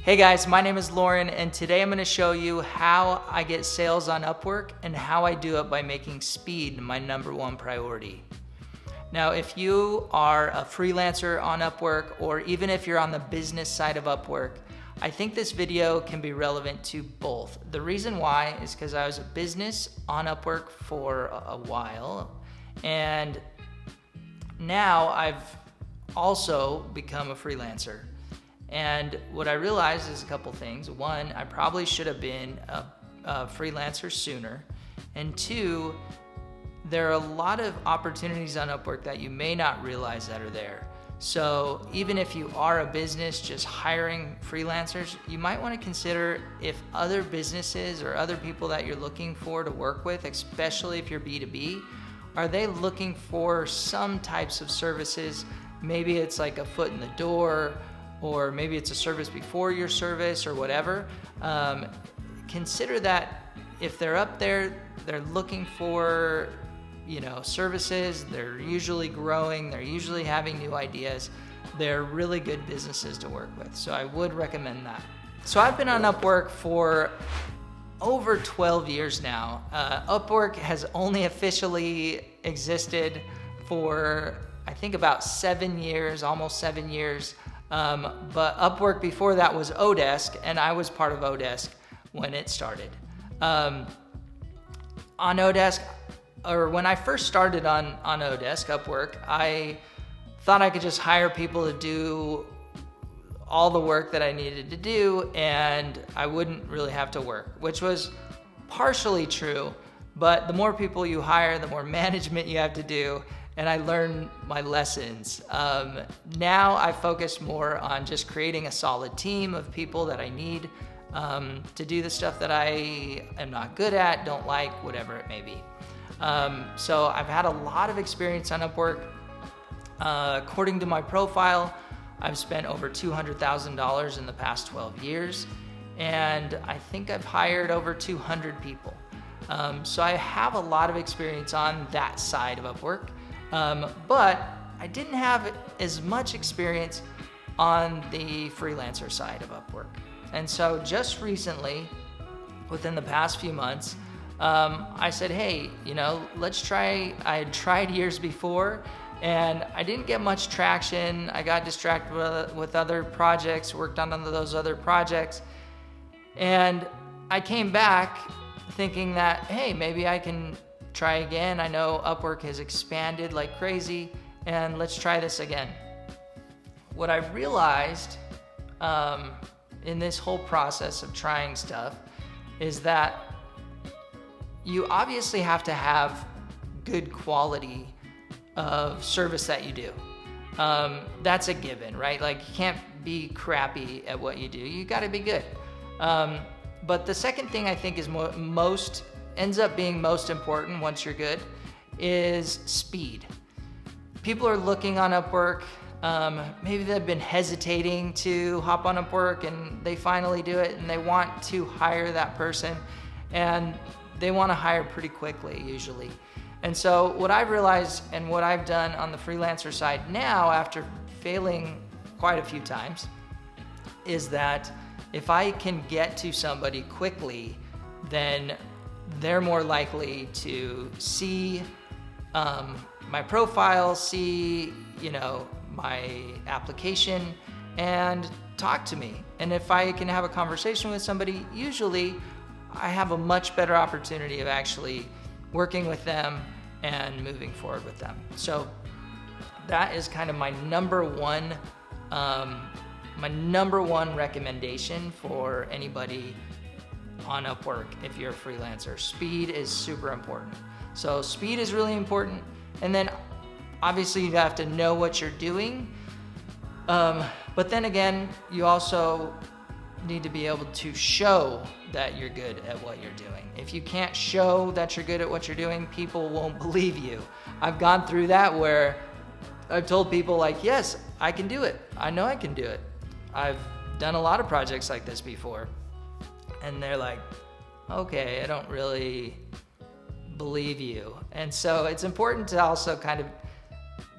Hey guys, my name is Lauren, and today I'm going to show you how I get sales on Upwork and how I do it by making speed my number one priority. Now, if you are a freelancer on Upwork, or even if you're on the business side of Upwork, I think this video can be relevant to both. The reason why is because I was a business on Upwork for a while, and now I've also become a freelancer. And what I realized is a couple things. One, I probably should have been a freelancer sooner. And two, there are a lot of opportunities on Upwork that you may not realize that are there. So even if you are a business just hiring freelancers, you might want to consider if other businesses or other people that you're looking for to work with, especially if you're B2B, are they looking for some types of services? Maybe it's like a foot in the door, or maybe it's a service before your service or whatever. Consider that if they're up there, they're looking for services, they're usually growing, they're usually having new ideas, they're really good businesses to work with. So I would recommend that. So I've been on Upwork for over 12 years now. Upwork has only officially existed for, I think, about 7 years, almost 7 years. But Upwork before that was Odesk, and I was part of Odesk when it started. On Odesk, or when I first started on Odesk, Upwork, I thought I could just hire people to do all the work that I needed to do, and I wouldn't really have to work, which was partially true, but the more people you hire, the more management you have to do, and I learned my lessons. Now I focus more on just creating a solid team of people that I need to do the stuff that I am not good at, don't like, whatever it may be. So I've had a lot of experience on Upwork. According to my profile, I've spent over $200,000 in the past 12 years, and I think I've hired over 200 people. So I have a lot of experience on that side of Upwork. But I didn't have as much experience on the freelancer side of Upwork. And so just recently, within the past few months, I said, hey, let's try. I had tried years before and I didn't get much traction. I got distracted with other projects, worked on those other projects. And I came back thinking that, hey, maybe I can try again. I know Upwork has expanded like crazy, and let's try this again. What I realized in this whole process of trying stuff is that you obviously have to have good quality of service that you do. That's a given, right? Like, you can't be crappy at what you do. You got to be good. But the second thing I think is ends up being most important once you're good is speed. People are looking on Upwork. Maybe they've been hesitating to hop on Upwork and they finally do it and they want to hire that person, and they want to hire pretty quickly usually. And so what I've realized and what I've done on the freelancer side now, after failing quite a few times, is that if I can get to somebody quickly, then they're more likely to see my profile, see my application, and talk to me. And if I can have a conversation with somebody, usually I have a much better opportunity of actually working with them and moving forward with them. So that is kind of my number one recommendation for anybody on Upwork. If you're a freelancer, speed is super important. So speed is really important. And then obviously you have to know what you're doing. But then again, you also need to be able to show that you're good at what you're doing. If you can't show that you're good at what you're doing, people won't believe you. I've gone through that where I've told people like, yes, I can do it. I know I can do it. I've done a lot of projects like this before. And they're like, okay, I don't really believe you. And so it's important to also kind of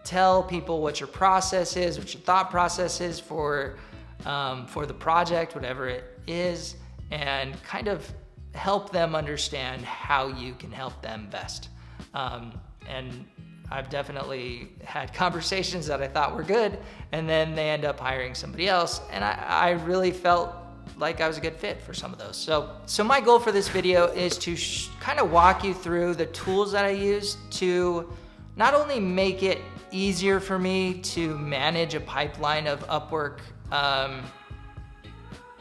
tell people what your process is, what your thought process is for for the project, whatever it is, and kind of help them understand how you can help them best. And I've definitely had conversations that I thought were good, and then they end up hiring somebody else, and I really felt like I was a good fit for some of those. So my goal for this video is to kind of walk you through the tools that I use to not only make it easier for me to manage a pipeline of Upwork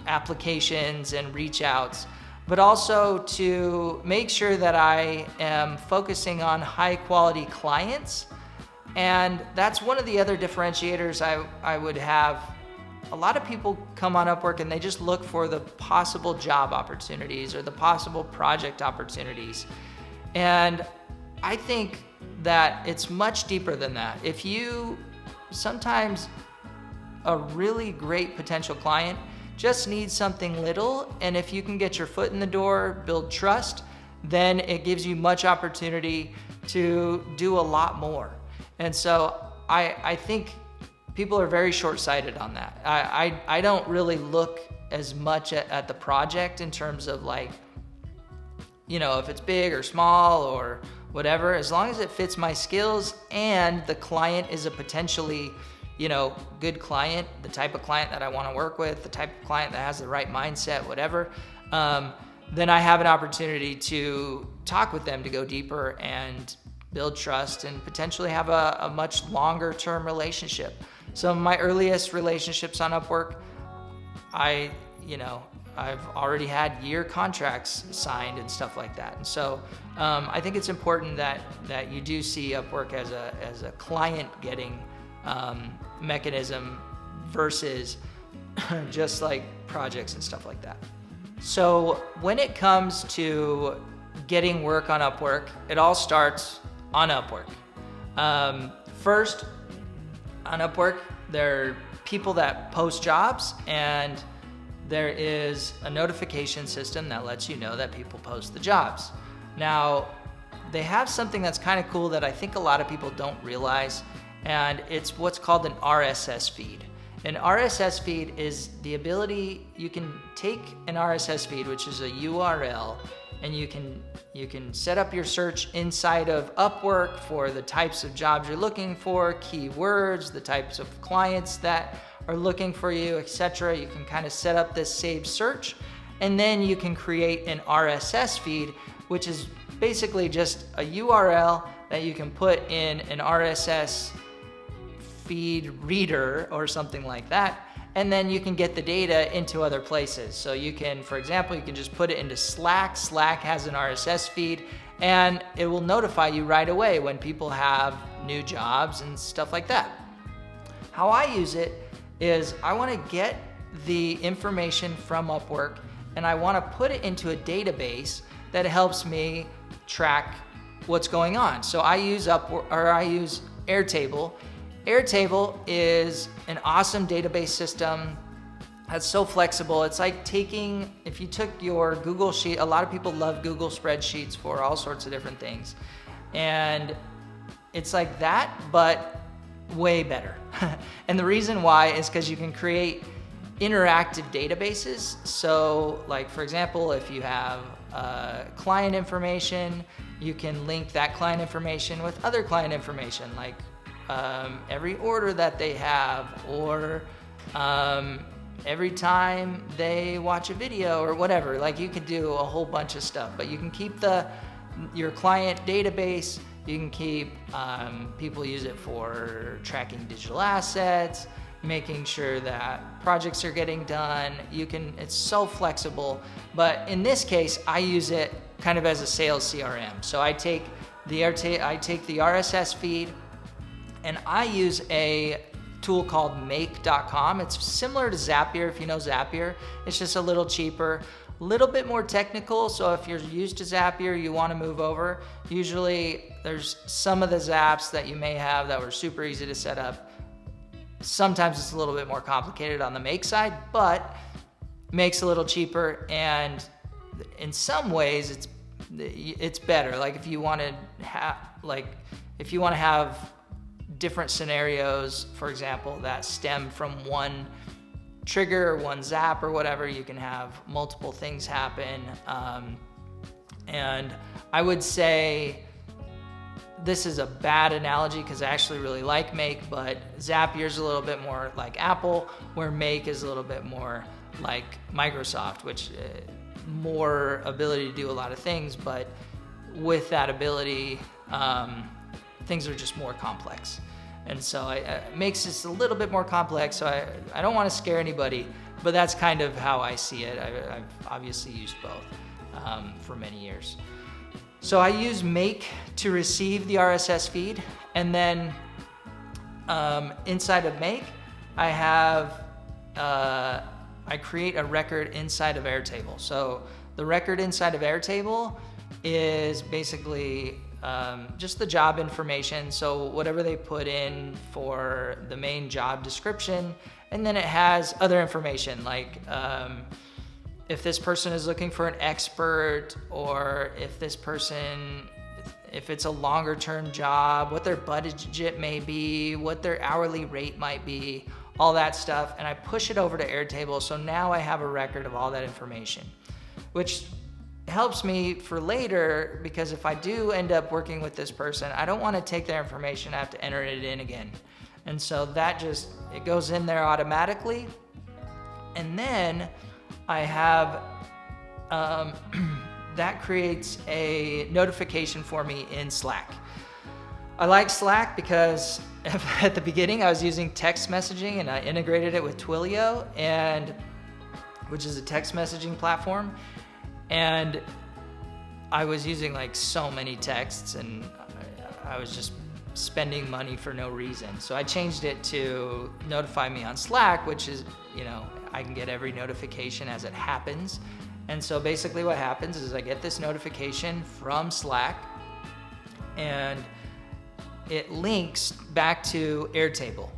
applications and reach outs, but also to make sure that I am focusing on high quality clients. And that's one of the other differentiators I would have. A lot of people come on Upwork and they just look for the possible job opportunities or the possible project opportunities. And I think that it's much deeper than that. If you, sometimes a really great potential client just needs something little, and if you can get your foot in the door, build trust, then it gives you much opportunity to do a lot more. And so I think people are very short-sighted on that. I don't really look as much at the project in terms of like, if it's big or small or whatever, as long as it fits my skills and the client is a potentially good client, the type of client that I want to work with, the type of client that has the right mindset, whatever, then I have an opportunity to talk with them to go deeper and build trust and potentially have a much longer term relationship. Some of my earliest relationships on Upwork, I've already had year contracts signed and stuff like that. And so I think it's important that you do see Upwork as a client getting mechanism versus just like projects and stuff like that. So when it comes to getting work on Upwork, it all starts on Upwork. First, on Upwork, there are people that post jobs, and there is a notification system that lets you know that people post the jobs. Now, they have something that's kind of cool that I think a lot of people don't realize, and it's what's called an RSS feed. An RSS feed is the ability, you can take an RSS feed, which is a URL, and you can set up your search inside of Upwork for the types of jobs you're looking for, keywords, the types of clients that are looking for you, etc. You can kind of set up this saved search, and then you can create an RSS feed, which is basically just a URL that you can put in an RSS feed reader or something like that, and then you can get the data into other places. So you can, for example, you can just put it into Slack. Slack has an RSS feed, and it will notify you right away when people have new jobs and stuff like that. How I use it is I want to get the information from Upwork, and I want to put it into a database that helps me track what's going on. So I use Airtable. Airtable is an awesome database system that's so flexible. It's like if you took your Google Sheet, a lot of people love Google spreadsheets for all sorts of different things. And it's like that, but way better. And the reason why is because you can create interactive databases. So like, for example, if you have client information, you can link that client information with other client information, like every order that they have, or every time they watch a video or whatever. Like, you could do a whole bunch of stuff, but you can keep your client database. You can keep, people use it for tracking digital assets, making sure that projects are getting done. It's so flexible, but in this case, I use it kind of as a sales CRM. So I take the RSS feed, and I use a tool called make.com. It's similar to Zapier, if you know Zapier. It's just a little cheaper, a little bit more technical. So if you're used to Zapier, you want to move over. Usually there's some of the Zaps that you may have that were super easy to set up. Sometimes it's a little bit more complicated on the Make side, but Make's a little cheaper, and in some ways it's better. Like if you want to have different scenarios, for example, that stem from one trigger or one zap or whatever, you can have multiple things happen. And I would say this is a bad analogy because I actually really like Make, but Zapier's a little bit more like Apple, where Make is a little bit more like Microsoft, which more ability to do a lot of things, but with that ability, things are just more complex. And so it makes this a little bit more complex, so I don't want to scare anybody, but that's kind of how I see it. I've obviously used both for many years. So I use Make to receive the RSS feed, and then inside of Make, I create a record inside of Airtable. So the record inside of Airtable is basically just the job information. So whatever they put in for the main job description, and then it has other information like if this person is looking for an expert, or if it's a longer term job, what their budget may be, what their hourly rate might be, all that stuff. And I push it over to Airtable. So now I have a record of all that information, which helps me for later, because if I do end up working with this person, I don't want to take their information, I have to enter it in again. And so that it goes in there automatically. And then I have, that creates a notification for me in Slack. I like Slack because at the beginning I was using text messaging, and I integrated it with Twilio, which is a text messaging platform. And I was using like so many texts, and I was just spending money for no reason. So I changed it to notify me on Slack, which is, I can get every notification as it happens. And so basically what happens is I get this notification from Slack, and it links back to Airtable.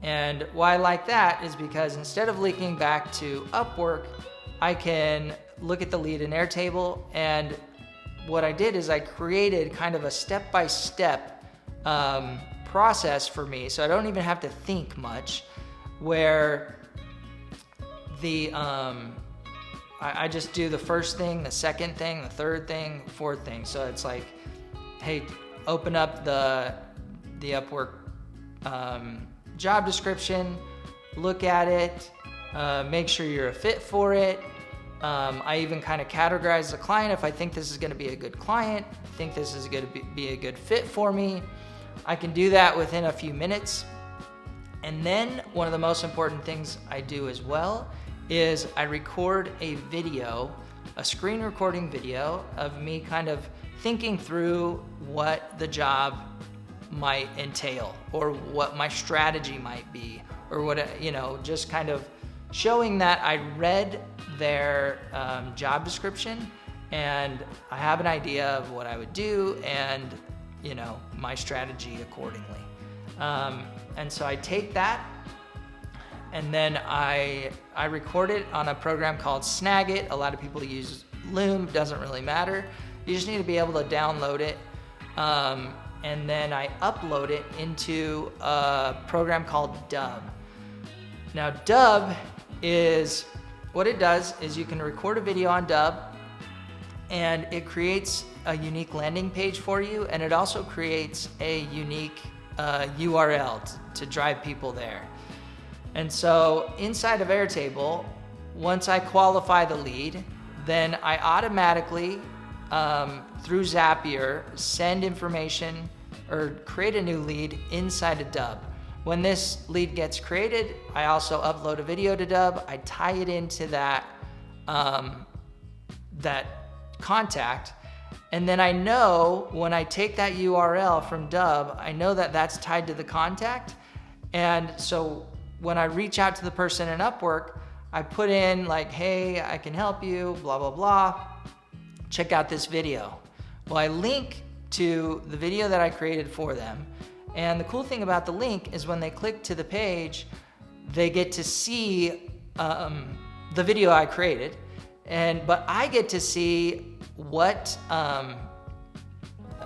And why I like that is because instead of linking back to Upwork, I can look at the lead in Airtable. And what I did is I created kind of a step-by-step process for me, so I don't even have to think much, where I just do the first thing, the second thing, the third thing, fourth thing. So it's like, hey, open up the Upwork job description, look at it, make sure you're a fit for it. I even kind of categorize the client. If I think this is going to be a good client, I think this is going to be a good fit for me, I can do that within a few minutes. And then one of the most important things I do as well is I record a screen recording video of me kind of thinking through what the job might entail, or what my strategy might be, or what, just kind of showing that I read their job description and I have an idea of what I would do and, my strategy accordingly. And so I take that, and then I record it on a program called Snagit. A lot of people use Loom, doesn't really matter. You just need to be able to download it. And then I upload it into a program called Dub. Now Dub what it does is you can record a video on Dub, and it creates a unique landing page for you, and it also creates a unique URL to drive people there. And so inside of Airtable, once I qualify the lead, then I automatically, through Zapier, send information or create a new lead inside of Dub. When this lead gets created, I also upload a video to Dub. I tie it into that contact. And then I know when I take that URL from Dub, I know that that's tied to the contact. And so when I reach out to the person in Upwork, I put in like, hey, I can help you, blah, blah, blah. Check out this video. Well, I link to the video that I created for them. And the cool thing about the link is when they click to the page, they get to see the video I created. But I get to see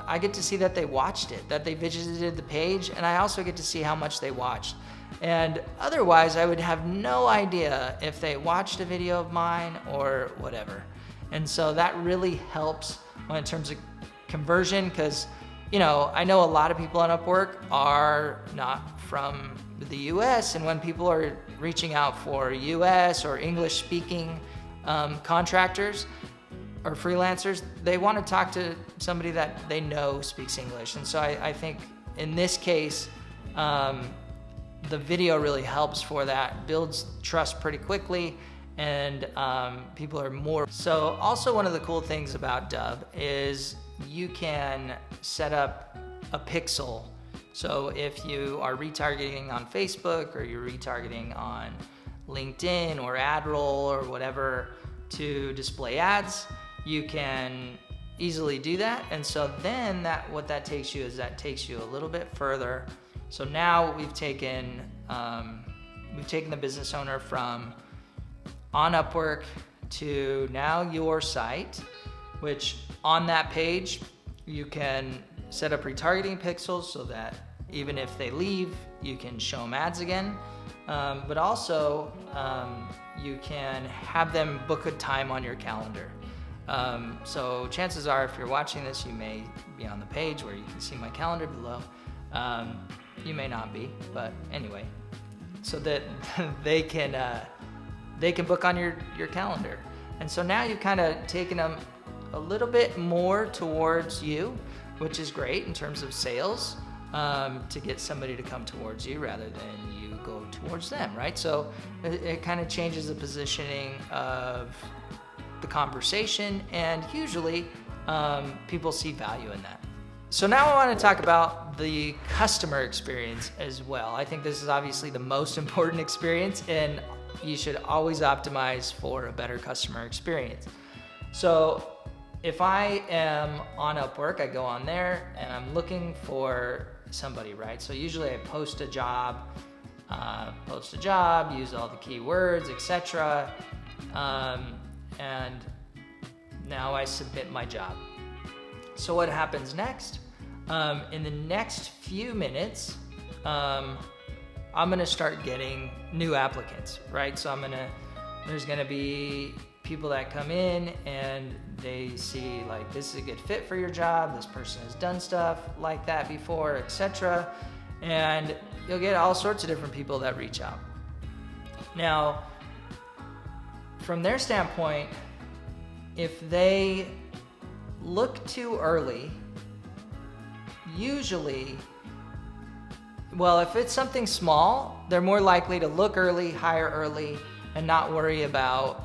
I get to see that they watched it, that they visited the page, and I also get to see how much they watched. And otherwise, I would have no idea if they watched a video of mine or whatever. And so that really helps in terms of conversion, because I know a lot of people on Upwork are not from the US, and when people are reaching out for US or English speaking contractors or freelancers, they want to talk to somebody that they know speaks English. And so I think in this case, the video really helps for that, builds trust pretty quickly, and people are more. So also one of the cool things about Dub is you can set up a pixel. So if you are retargeting on Facebook, or you're retargeting on LinkedIn or AdRoll or whatever to display ads, you can easily do that. And so then what that takes you is that takes you a little bit further. So now we've taken the business owner from on Upwork to now your site, which on that page you can set up retargeting pixels so that even if they leave, you can show them ads again. But also you can have them book a time on your calendar. So chances are, if you're watching this, you may be on the page where you can see my calendar below. You may not be, but anyway, so that they can book on your calendar. And so now you've kind of taken them a little bit more towards you, which is great in terms of sales, to get somebody to come towards you rather than you go towards them, right? So it kind of changes the positioning of the conversation, and usually people see value in that. So now I want to talk about the customer experience as well. I think this is obviously the most important experience, and you should always optimize for a better customer experience. So if I am on Upwork, I go on there and I'm looking for somebody, right? So usually I post a job, use all the keywords, etc. And now I submit my job. So what happens next? In the next few minutes, I'm gonna start getting new applicants, right? So there's gonna be people that come in and they see like, this is a good fit for your job, this person has done stuff like that before, etc. And you'll get all sorts of different people that reach out. Now, from their standpoint, if they look too early, usually, well, if it's something small, they're more likely to look early, hire early, and not worry about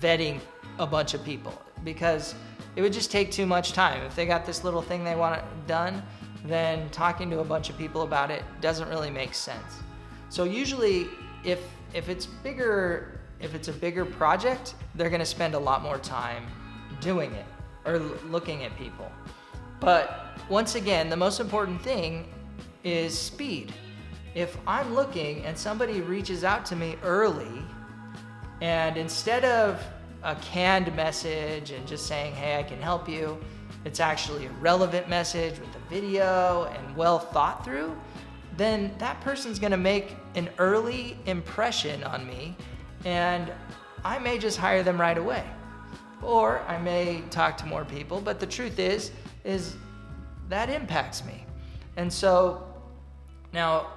vetting a bunch of people, because it would just take too much time. If they got this little thing they want done, then talking to a bunch of people about it doesn't really make sense. So usually, if it's a bigger project, they're gonna spend a lot more time doing it or looking at people. But once again, the most important thing is speed. If I'm looking and somebody reaches out to me early, and instead of a canned message and just saying, hey, I can help you, it's actually a relevant message with a video and well thought through, then that person's gonna make an early impression on me, and I may just hire them right away. Or I may talk to more people, but the truth is that impacts me. And so now,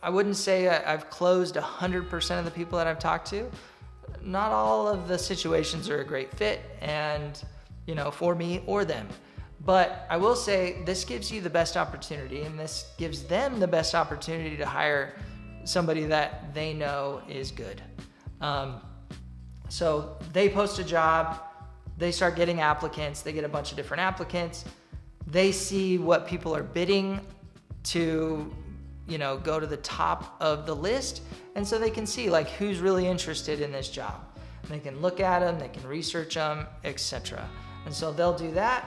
I wouldn't say I've closed 100% of the people that I've talked to. Not all of the situations are a great fit, and for me or them. But I will say this gives you the best opportunity, and this gives them the best opportunity to hire somebody that they know is good. So they post a job, they start getting applicants, they get a bunch of different applicants, they see what people are bidding to go to the top of the list, and so they can see like who's really interested in this job. And they can look at them, they can research them, etc. And so they'll do that.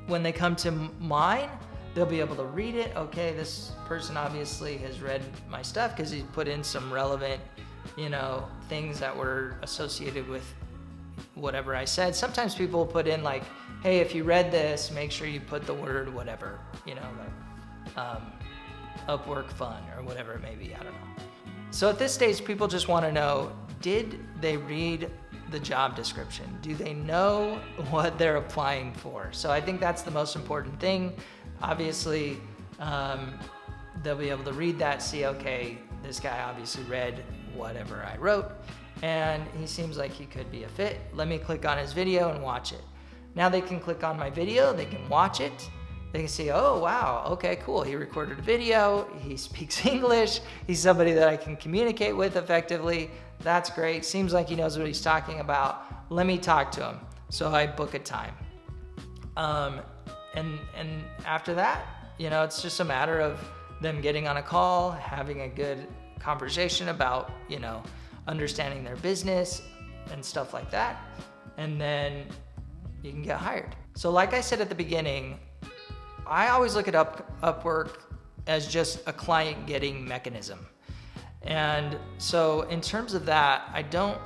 When they come to mine, they'll be able to read it. Okay, this person obviously has read my stuff because he's put in some relevant, things that were associated with whatever I said. Sometimes people will put in like, hey, if you read this, make sure you put the word whatever, Upwork fun or whatever it may be, I don't know. So at this stage, people just want to know, did they read the job description? Do they know what they're applying for? So I think that's the most important thing. Obviously, they'll be able to read that, see, okay, this guy obviously read whatever I wrote, and he seems like he could be a fit. Let me click on his video and watch it. Now they can click on my video, they can watch it, they can see, oh wow, okay, cool, he recorded a video, he speaks English, he's somebody that I can communicate with effectively. That's great, seems like he knows what he's talking about. Let me talk to him. So I book a time. And after that, it's just a matter of them getting on a call, having a good conversation about, understanding their business and stuff like that. And then you can get hired. So like I said at the beginning, I always look at Upwork as just a client getting mechanism. And so in terms of that, I don't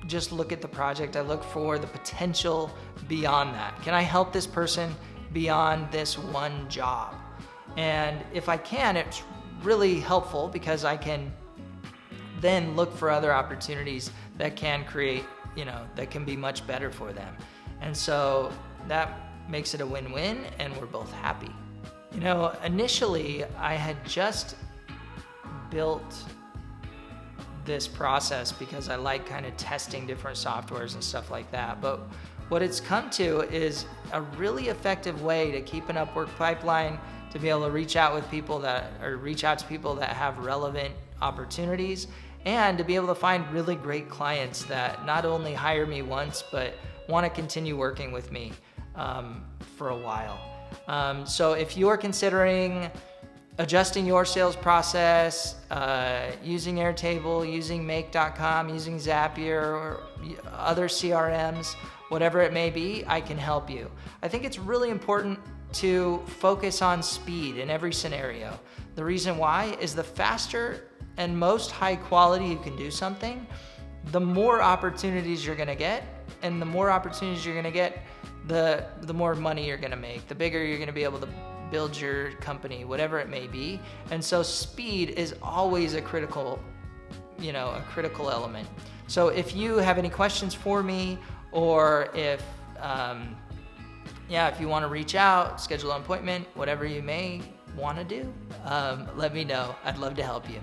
just look at the project, I look for the potential beyond that. Can I help this person beyond this one job? And if I can, it's really helpful because I can then look for other opportunities that can create, that can be much better for them. And so that makes it a win-win and we're both happy. Initially I had just built this process because I like kind of testing different softwares and stuff like that. But what it's come to is a really effective way to keep an Upwork pipeline, to be able to reach out to people that have relevant opportunities, and to be able to find really great clients that not only hire me once, but want to continue working with me for a while. So if you're considering adjusting your sales process, using Airtable, using Make.com, using Zapier, or other CRMs, whatever it may be, I can help you. I think it's really important to focus on speed in every scenario. The reason why is the faster and most high quality you can do something, the more opportunities you're gonna get, and the more opportunities you're gonna get, the more money you're gonna make, the bigger you're gonna be able to build your company, whatever it may be. And so speed is always a critical element. So if you have any questions for me, or if you want to reach out, schedule an appointment, whatever you may want to do, let me know. I'd love to help you.